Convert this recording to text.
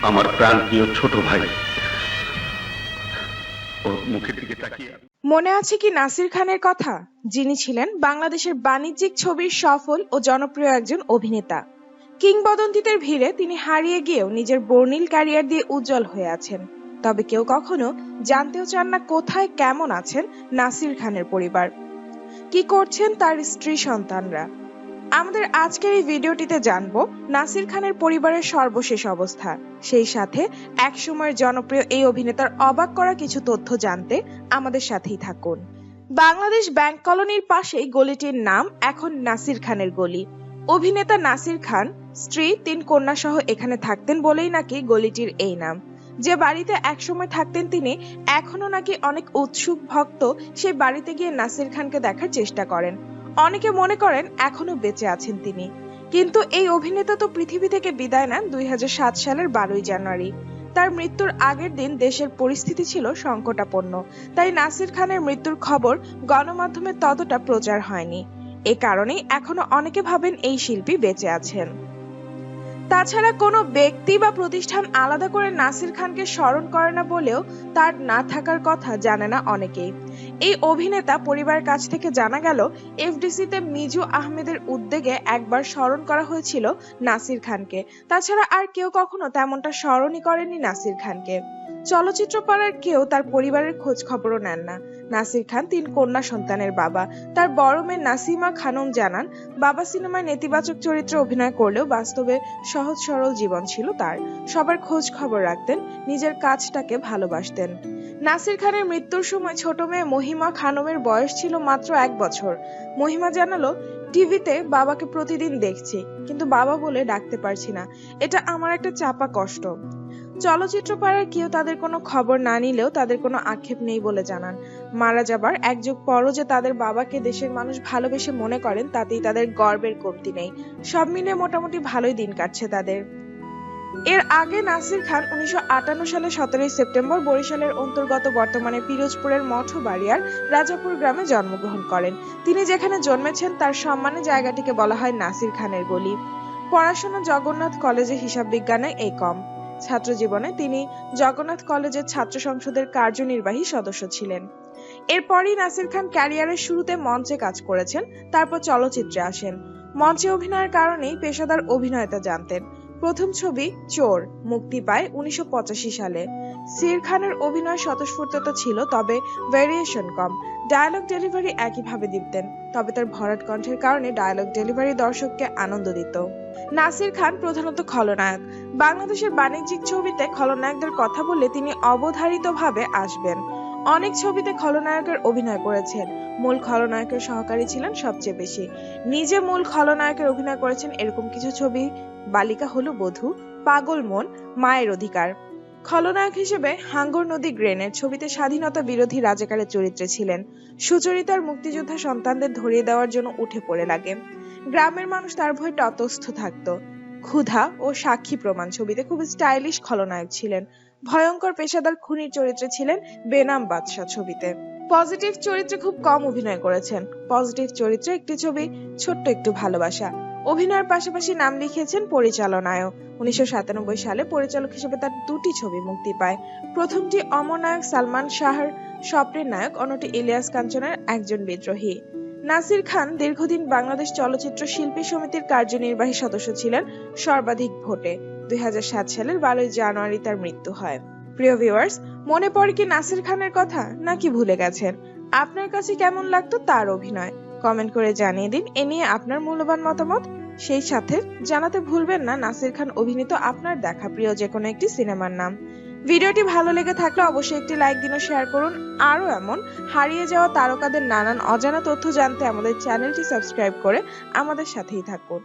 আমার প্রাণপ্রিয় ছোট ভাই ওর মুখের দিকে তাকিয়ে। মনে আছে কি নাসির খানের কথা, যিনি ছিলেন বাংলাদেশের বাণিজ্যিক ছবির সফল ও জনপ্রিয় একজন অভিনেতা। কিংবদন্তিদের ভিড়ে তিনি হারিয়ে গিয়েও নিজের বর্ণিল ক্যারিয়ার দিয়ে উজ্জ্বল হয়ে আছেন। তবে কেউ কখনো জানতেও চান না কোথায় কেমন আছেন নাসির খানের পরিবার, কি করছেন তার স্ত্রী সন্তানরা। আমাদের আজকের এই ভিডিওটিতে জানবো নাসির খানের পরিবারের সর্বশেষ অবস্থা, সেই সাথে একসময়ের জনপ্রিয় এই অভিনেতার অবাক করা কিছু তথ্য জানতে আমাদের সাথেই থাকুন। বাংলাদেশ ব্যাংক কলোনির পাশেই গলিটির নাম এখন নাসির খানের গলি। অভিনেতা নাসির খান স্ত্রী 3 কন্যা সহ এখানে থাকতেন বলেই নাকি গলিটির এই নাম। যে বাড়িতে একসময় থাকতেন তিনি, এখনো নাকি অনেক উৎসুক ভক্ত সেই বাড়িতে গিয়ে নাসির খানকে দেখার চেষ্টা করেন। অনেকে মনে করেন এখনো বেঁচে আছেন তিনি, কিন্তু এই অভিনেতা তো পৃথিবী থেকে বিদায় নেন 2007 সালের 12ই জানুয়ারি। তার মৃত্যুর আগের দিন দেশের পরিস্থিতি ছিল সংকটাপন্ন, তাই নাসির খানের মৃত্যুর খবর গণমাধ্যমে ততটা প্রচার হয়নি। এ কারণেই এখনো অনেকে ভাবেন এই শিল্পী বেঁচে আছেন। তাছাড়া কোনো ব্যক্তি বা প্রতিষ্ঠান আলাদা করে নাসির খানকে স্মরণ করে না বলেও তার না থাকার কথা জানে না অনেকেই। এই অভিনেতা পরিবারের কাছ থেকে জানা গেল, এফডিসিতে মিজু আহমেদের উদ্যোগে একবার স্মরণ করা হয়েছিল নাসির খানকে। তাছাড়া আর কেউ কখনো তেমনটা স্মরণই করেনি নাসির খানকে। চলচ্চিত্র পাড়ার কেউ তার পরিবারের খোঁজ খবরও নেন না। নাসির খান 3 কন্যা সন্তানের বাবা। তার বড় মেয়ে নাসিমা খানম জানান, বাবা সিনেমায় নেতিবাচক চরিত্রে অভিনয় করলেও বাস্তবে সহজ সরল জীবন ছিল তার। সবার খোঁজ খবর রাখতেন, নিজের কাজটাকে ভালোবাসতেন। নাসির খানের মৃত্যুর সময় ছোট মেয়ে মহিমা খানমের বয়স ছিল মাত্র 1 বছর। মহিমা জানালো, টিভিতে বাবাকে প্রতিদিন দেখছি, কিন্তু বাবা বলে ডাকতে পারছি না। এটা আমার একটা চাপা কষ্ট। চলচ্চিত্র পাড়ার কেউ তাদের কোনো খবর না নিলেও তাদের কোনো আক্ষেপ নেই বলে জানান। মারা যাবার 1 যুগ পরও যে তাদের বাবাকে দেশের মানুষ ভালোবেসে মনে করেন, তাতেই তাদের গর্বের কমতি নেই। সব মিলে মোটামুটি ভালোই দিন কাটছে তাদের। এর আগে নাসির খান 1958 সালে 17ই সেপ্টেম্বর বরিশালের অন্তর্গত বর্তমানে পিরোজপুরের মঠবাড়িয়ার রাজাপুর গ্রামে জন্মগ্রহণ করেন। তিনি যেখানে জন্মেছেন তার সম্মানে জায়গাটিকে বলা হয় নাসির খানের গলি। পড়াশোনা জগন্নাথ কলেজে হিসাব বিজ্ঞানে কম। ছাত্র জীবনে তিনি জগন্নাথ কলেজের ছাত্র সংসদের কার্যনির্বাহী সদস্য ছিলেন। এরপরই নাসির খান ক্যারিয়ারের শুরুতে মঞ্চে কাজ করেছেন, তারপর চলচ্চিত্রে আসেন। মঞ্চে অভিনয়ের কারণেই পেশাদার অভিনয়তা জানতেন। প্রথম ছবি চোর মুক্তি পায় 1985 সালে। সির খানের অভিনয় স্বতঃস্ফূর্ত ছিল, তবে ভেরিয়েশন কম। ডায়লগ ডেলিভারি একইভাবে দিতেন, তবে তার ভরাট কণ্ঠের কারণে ডায়লগ ডেলিভারি দর্শককে আনন্দ দিত। নাসির খান প্রধানত খলনায়ক। বাংলাদেশের বাণিজ্যিক ছবিতে খলনায়কদের কথা বললে তিনি অবধারিতভাবে আসবেন। অনেক ছবিতে খলনায়কের অভিনয় করেছেন। মূল খলনায়কের সহকারী ছিলেন সবচেয়ে বেশি। নিজে মূল খলনায়কের অভিনয় করেছেন এরকম কিছু ছবি: বালিকা হলো বধূ, পাগল মন, মায়ের অধিকার। খলনায়ক হিসেবে হাঙ্গর নদী গ্রেনেড ছবিতে স্বাধীনতা বিরোধী রাজাকারের চরিত্রে ছিলেন। সুচরিতার মুক্তিযোদ্ধা সন্তানদের ধরিয়ে দেওয়ার জন্য উঠে পড়ে লাগে। গ্রামের মানুষ তার ভয়ে ততস্থ থাকত। ক্ষুধা ও সাক্ষী প্রমাণ ছবিতে খুব স্টাইলিশ খলনায়ক ছিলেন। ভয়ঙ্কর পেশাদার খুনির চরিত্রে ছিলেন বেনাম বাদশা ছবিতে। পজিটিভ চরিত্রে খুব কম অভিনয় করেছেন। পজিটিভ চরিত্রে একটি ছবি ছোট্ট একটু ভালোবাসা। অভিনয়ের পাশাপাশি নাম লিখিয়েছেন পরিচালনায়ও। 1997 সালে পরিচালক হিসেবে তার 2টি ছবি মুক্তি পায়। প্রথমটি অমর নায়ক সালমান শাহর স্বপ্নের নায়ক, অন্যটি ইলিয়াস কাঞ্চনের একজন বিদ্রোহী। নাসির খান দীর্ঘদিন বাংলাদেশ চলচ্চিত্র শিল্পী সমিতির কার্যনির্বাহী সদস্য ছিলেন সর্বাধিক ভোটে। 2007 সালের 12ই জানুয়ারি তার মৃত্যু হয়। প্রিয় ভিউয়ার্স, মনে পড়ে কি নাসির খানের কথা, নাকি ভুলে গেছেন? আপনার কাছে কেমন লাগতো তার অভিনয়? কমেন্ট করে জানিয়ে দিন এ নিয়ে আপনার মূল্যবান মতামত। সেই সাথে জানাতে ভুলবেন না নাসির খান অভিনীত আপনার দেখা প্রিয় যে কোনো একটি সিনেমার নাম। ভিডিওটি ভালো লেগে থাকলে অবশ্যই একটি লাইক দিন ও শেয়ার করুন। আরো এমন হারিয়ে যাওয়া তারকাদের নানান অজানা তথ্য জানতে আমাদের চ্যানেলটি সাবস্ক্রাইব করে আমাদের সাথেই থাকুন।